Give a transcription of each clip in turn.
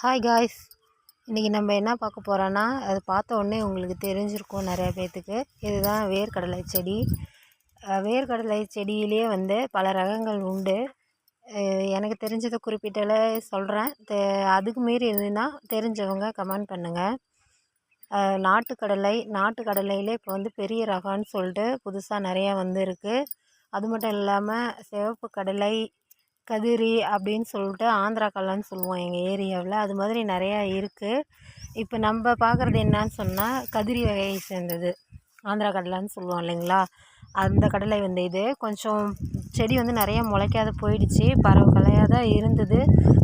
Hi guys, இன்றைக்கி நம்ம என்ன பார்க்க போகிறோன்னா, அது பார்த்த உடனே உங்களுக்கு தெரிஞ்சிருக்கும் நிறையா பேர்த்துக்கு. இதுதான் வேர்க்கடலை செடி. வேர்க்கடலை செடியிலே பல ரகங்கள் உண்டு. எனக்கு தெரிஞ்சதை குறிப்பிட்டல சொல்கிறேன். அதுக்கு மீறி இருந்துன்னா தெரிஞ்சவங்க கமெண்ட் பண்ணுங்கள். நாட்டுக்கடலையிலே இப்போ பெரிய ரகம்னு சொல்லிட்டு புதுசாக நிறையா இருக்குது. அது மட்டும் இல்லாமல் சிவப்பு கடலை, கதிரி அப்படின்னு சொல்லிட்டு ஆந்திரா கடலைன்னு சொல்லுவோம் எங்கள் ஏரியாவில். அது மாதிரி நிறையா இருக்குது. இப்போ நம்ம பார்க்குறது என்னான்னு சொன்னால் கதிரி வகையை சேர்ந்தது ஆந்திரா கடலைன்னு சொல்லுவோம் இல்லைங்களா, அந்த கடலை இது கொஞ்சம் செடி நிறையா முளைக்காத போயிடுச்சு. கலையாக தான் இருந்தது.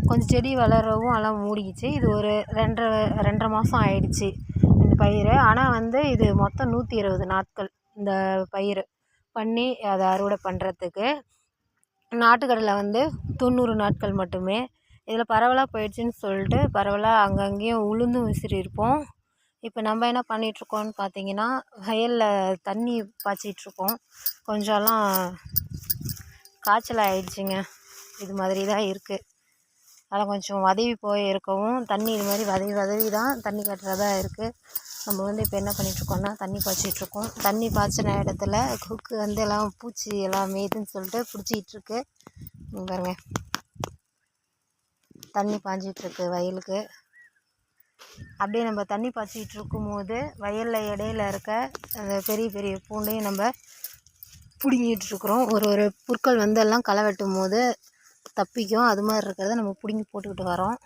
கொஞ்சம் செடி வளரவும் எல்லாம் மூடிக்கிச்சு. இது ஒரு ரெண்டரை மாதம் ஆயிடுச்சு இந்த பயிர். ஆனால் இது மொத்தம் 120 நாட்கள் இந்த பயிர் பண்ணி அதை அறுவடை பண்ணுறதுக்கு. நாட்டுக்கடலை 90 நாட்கள் மட்டுமே. இதில் பரவலாக போயிடுச்சுன்னு சொல்லிட்டு பரவலாக அங்கங்கேயும் உளுந்தும் விசிறியிருப்போம். இப்போ நம்ம என்ன பண்ணிகிட்ருக்கோம்னு பார்த்தீங்கன்னா, வயலில் தண்ணி பாய்ச்சிட்ருக்கோம். கொஞ்சம்லாம் காய்ச்சல் ஆகிடுச்சிங்க. இது மாதிரி தான் இருக்குது. அதெல்லாம் கொஞ்சம் வதவி போய் இருக்கவும் தண்ணி இது மாதிரி வதவி தான் தண்ணி கட்டுறதா இருக்குது. நம்ம இப்போ என்ன பண்ணிகிட்ருக்கோம்னா தண்ணி பாய்ச்சிட்ருக்கோம். தண்ணி பாய்ச்சின இடத்துல கொக்கு எல்லாம் பூச்சி எல்லாம் மேய்துன்னு சொல்லிட்டு பிடிச்சிக்கிட்டுருக்கு. பாருங்க, தண்ணி பாய்ஞ்சிட்ருக்கு வயலுக்கு. அப்படியே நம்ம தண்ணி பாய்ச்சிக்கிட்டு இருக்கும்போது வயலில் இடையில இருக்க அந்த பெரிய பெரிய பூண்டையும் நம்ம பிடுங்கிட்டுருக்குறோம். ஒரு புற்கள் எல்லாம் களை வெட்டும் போது தப்பிக்கும். அது மாதிரி இருக்கிறத நம்ம பிடுங்கி போட்டுக்கிட்டு வரோம்.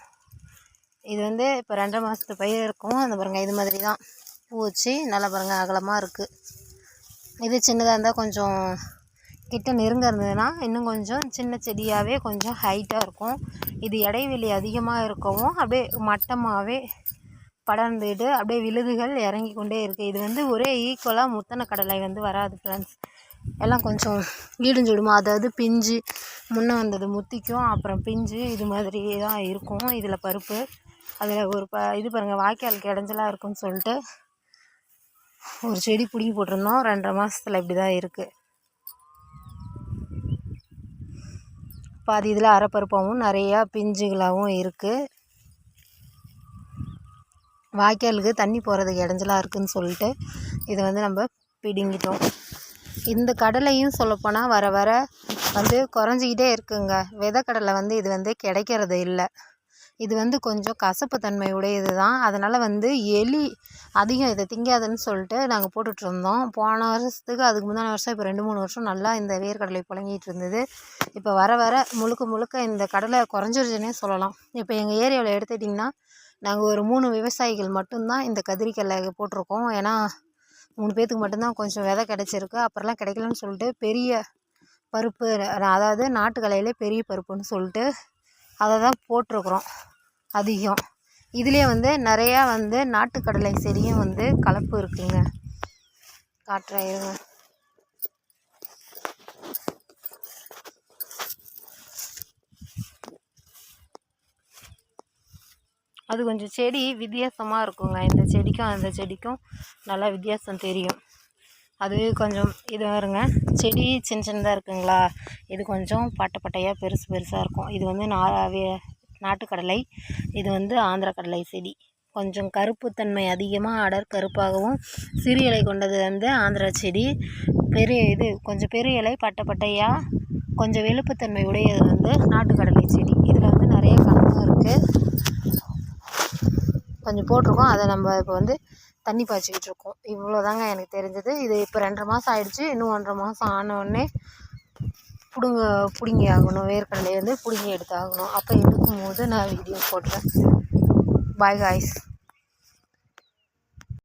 இது இப்போ 2.5 மாதத்து பயிர் இருக்கும். அந்த பாருங்கள், இது மாதிரி தான் பூ வச்சு நல்லா பாருங்கள் அகலமாக இருக்குது. இது சின்னதாக இருந்தால் கொஞ்சம் கிட்ட நெருங்க இருந்ததுன்னா இன்னும் கொஞ்சம் சின்ன செடியாகவே கொஞ்சம் ஹைட்டாக இருக்கும். இது இடைவெளி அதிகமாக இருக்கவும் அப்படியே மட்டமாகவே படர்ந்துட்டு அப்படியே விழுதுகள் இறங்கி கொண்டே இருக்குது. இது ஒரே ஈக்குவலாக முத்தின கடலை வராது ஃப்ரெண்ட்ஸ். எல்லாம் கொஞ்சம் ஈடுஞ்சுடுமா, அதாவது பிஞ்சு முன்னே வந்தது முத்திக்கும், அப்புறம் பிஞ்சு இது மாதிரி தான் இருக்கும். இதில் பருப்பு அதில் ஒரு இது பாருங்கள், வாய்க்காலுக்கு இடைஞ்சலாக இருக்குன்னு சொல்லிட்டு ஒரு செடி பிடுங்கி போட்டிருந்தோம். 2.5 மாதத்தில் இப்படி தான் இருக்குது. பாதி இதில் அரைப்பருப்பாகவும் நிறையா பிஞ்சுகளாகவும் இருக்குது. வாய்க்காலுக்கு தண்ணி போகிறதுக்கு இடைஞ்சலாக இருக்குதுன்னு சொல்லிட்டு இதை நம்ம பிடுங்கிட்டோம். இந்த கடலையும் சொல்லப்போனால் வர வர குறைஞ்சிக்கிட்டே இருக்குங்க. விதைக்கடலை இது கிடைக்கிறது இல்லை. இது கொஞ்சம் கசப்பு தன்மை உடையது தான். அதனால் எலி அதிகம் இதை திங்காதுன்னு சொல்லிட்டு நாங்கள் போட்டுட்ருந்தோம். போன வருஷத்துக்கு அதுக்கு முந்தின வருஷம் இப்போ 2-3 வருஷம் நல்லா இந்த வேர்க்கடலை புழங்கிட்டு இருந்தது. இப்போ வர வர முழுக்க இந்த கடலை குறைஞ்சிருச்சுன்னே சொல்லலாம். இப்போ எங்கள் ஏரியாவில் எடுத்துக்கிட்டிங்கன்னா நாங்கள் ஒரு 3 விவசாயிகள் மட்டும்தான் இந்த கதிரிக்கடலை போட்டிருக்கோம். ஏன்னா 3 பேர்த்துக்கு மட்டும்தான் கொஞ்சம் விதை கிடச்சிருக்கு. அப்புறம்லாம் கிடைக்கலன்னு சொல்லிட்டு பெரிய பருப்பு, அதாவது நாட்டுக்கடலையிலே பெரிய பருப்புன்னு சொல்லிட்டு அதை தான் போட்டிருக்குறோம் அதிகம். இதுலேயே நிறையா நாட்டுக்கடலை செடியும் கலப்பு இருக்குங்க. காட்டுறேன் இருங்க. அது கொஞ்சம் செடி வித்தியாசமாக இருக்குங்க. இந்த செடிக்கும் அந்த செடிக்கும் நல்லா வித்தியாசம் தெரியும். அதுவே கொஞ்சம் இது வருங்க, செடி சின்னதாக இருக்குங்களா, இது கொஞ்சம் பட்டையாக பெருசாக இருக்கும். இது நாட்டுக்கடலை, இது ஆந்திரா கடலை செடி. கொஞ்சம் கருப்புத்தன்மை அதிகமாக அடர் கருப்பாகவும் சிறு இலை கொண்டது ஆந்திரா செடி. கொஞ்சம் பெரிய இலை பட்டையாக கொஞ்சம் வெளுப்புத்தன்மை உடையது நாட்டுக்கடலை செடி. இதில் நிறைய கலப்பும் இருக்குது. கொஞ்சம் போட்டிருக்கோம். அதை நம்ம இப்போ தண்ணி பாய்ச்சிக்கிட்டு இருக்கோம். இவ்வளோதாங்க எனக்கு தெரிஞ்சது. இது இப்போ 2.5 மாதம் ஆகிடுச்சு. இன்னும் 1.5 மாதம் ஆனவுடனே பிடுங்கி ஆகணும். வேர்க்கடலையை பிடுங்கி எடுத்தாகணும். அப்போ எடுக்கும்போது நான் வீடியோ போடுறேன். Bye guys.